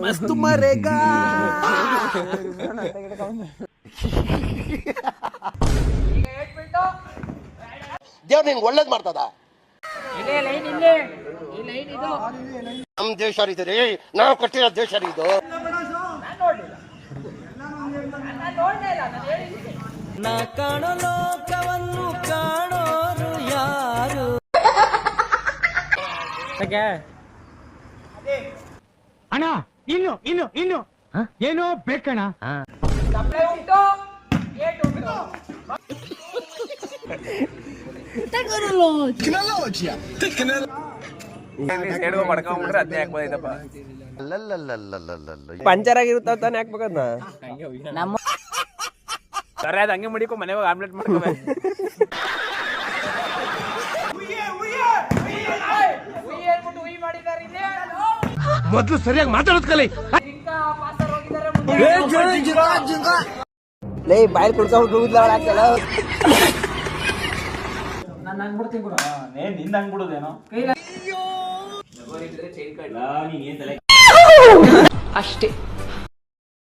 ಮಸ್ತ್ ಮರೇಗಾ ದೇವ್ರು ನಿನ್ಗೆ ಒಳ್ಳೇದ್ ಮಾಡ್ತದ. ನಮ್ ದೇಶ ಇದು ರೀ, ನಾವು ಕಟ್ಟಿರೋ ದೇಶ ಇದು. ನಾ ಕಾಣೋ ಲೋಕವನ್ನು ಕಾಣೋರು ಯಾರು? ಅಣ್ಣ ಇನ್ನು ಇನ್ನು ಇನ್ನು ಏನೋ ಬೇಕಣ್ಣ. ಪಂಚರ್ ಆಗಿರುತ್ತಾವ ತಾನೆ ಹಾಕ್ಬೇಕದ್ನ. ಸರಿ ಅದ್ ಹಂಗೆ ಮಡಿಕೊ ಮನೆ ಆಮ್ಲೆಟ್ ಮಾಡ್ಕೋಬೇಕು. ಮೊದ್ಲು ಸರಿಯಾಗಿ ಮಾತಾಡೋದ್ ಕಲಿ. ಲೇ ಬಾಯ್ ಕುಡ್ಕೊಂಡು ಹೋಗುದ್ಲ ನಾನು ಹಂಗ್ಬಿಡ್ತೀನಿ ಕೂಡ ನಿಂದ ಹಂಗ್ಬಿಡುದೇನೋ ಅಷ್ಟೇ.